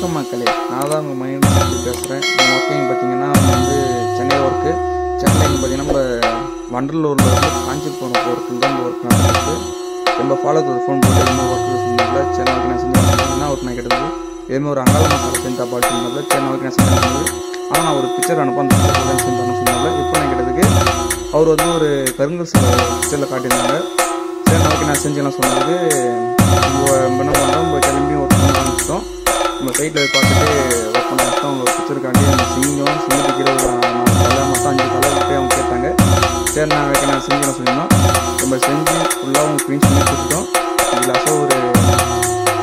வணக்கம் மக்களே, நான் தான் உங்கள் மைண்ட் பேசுகிறேன். ஒர்க்கிங் பார்த்தீங்கன்னா வந்து சென்னை ஒர்க்கு. சென்னைக்கு பார்த்தீங்கன்னா நம்ம வண்டலூரில் வந்து காஞ்சிபுரம் ஒர்க்கில் தான் இந்த ஒர்க் நடந்துருக்கு. நம்ம ஃபாலோ ஃபோன் போட்டு எதுவுமே ஒர்க்கு சொன்னதில்ல. சரி ஓகே நான் செஞ்சேன். என்ன ஒர்க் நான் கேட்டது எதுவுமே ஒரு அங்காள மசாலா செஞ்சா பாட்டு சொன்னதில்ல. சரி ஓகே நான் செஞ்சது. ஆனால் நான் ஒரு பிக்சர் அனுப்ப அந்த பிக்சர் செஞ்சு சொன்னதில்ல. இப்போ நான் கேட்டதுக்கு அவர் வந்து ஒரு கருங்கல் பிக்சரில் காட்டியிருந்தாங்க. சரி ஓகே நான் செஞ்சேன் சொன்னதுக்கு நம்ம என்ன பண்ணோம், நம்ம கிளம்பி ஒர்க் பண்ண ஆரம்பிச்சிட்டோம். நம்ம சைட்டில் பார்த்துட்டு ஒர்க் பண்ண ஆரம்பிச்சிட்டோம். அவங்க பிடிச்சிருக்காண்டி நம்ம சிங்கம் சிங்கத்துக்கு 24 தலை மொத்தம் 5 தலை விட்டு அவங்க கேட்டாங்க. சரி நான் செஞ்சு சொல்லியிருந்தோம். நம்ம செஞ்சு ஃபுல்லாக அவங்க க்ளீன் பண்ணி கொடுத்துட்டோம். இது லாஸ்ட்டாக ஒரு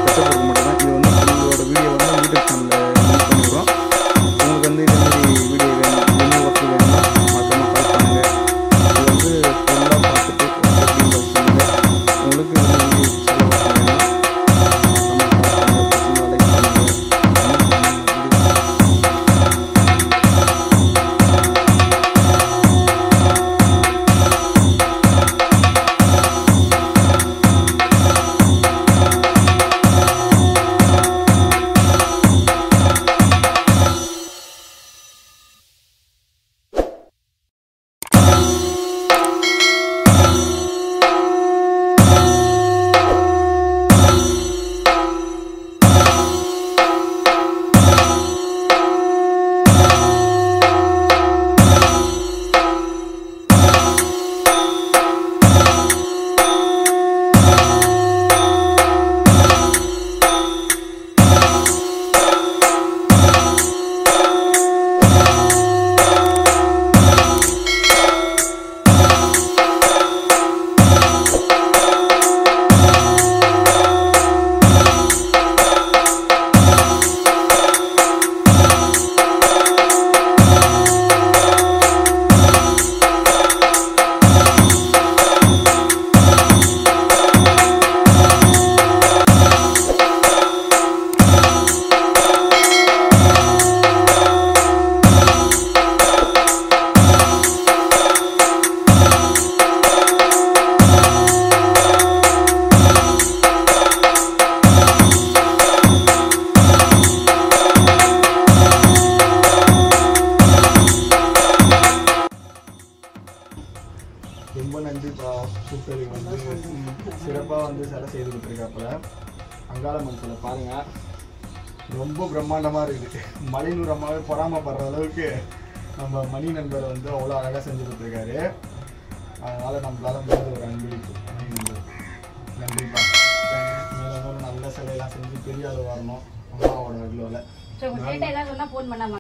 கஷ்டம் கொடுக்க மட்டும் தான். இது வந்து உங்களோட வீடியோ வந்து யூடியூப் சேனலில் லிங்க் பண்ணிவிடுறோம். உங்களுக்கு வந்து இதேமாதிரி வீடியோ வேணும், இதேமாதிரி ஒர்க்கு வேணும்னா மற்றமாக கால் பண்ணுங்கள். இது வந்து ஃபுல்லாக பார்த்துட்டு உங்களுக்கு ரொம்ப நன்றிப்பா. சூப்பருக்கு வந்து சிறப்பாக வந்து சிலை செய்து கொடுத்துருக்காப்புல. அங்காளம்மன் சிலை பாருங்கள், ரொம்ப பிரம்மாண்டமாக இருக்குது. மலைநூறு அம்மாவே பொறாமப்படுற அளவுக்கு நம்ம மணி நண்பரை வந்து அவ்வளோ அழகாக செஞ்சு கொடுத்துருக்காரு. அதனால் நம்மளால் முடிஞ்ச ஒரு அன்பளிப்பு மணி நண்பர். நன்றிப்பா. மேலும் நல்ல சிலையெல்லாம் செஞ்சு பெரிய அளவு வரணும் அம்மாவோட அருளால்.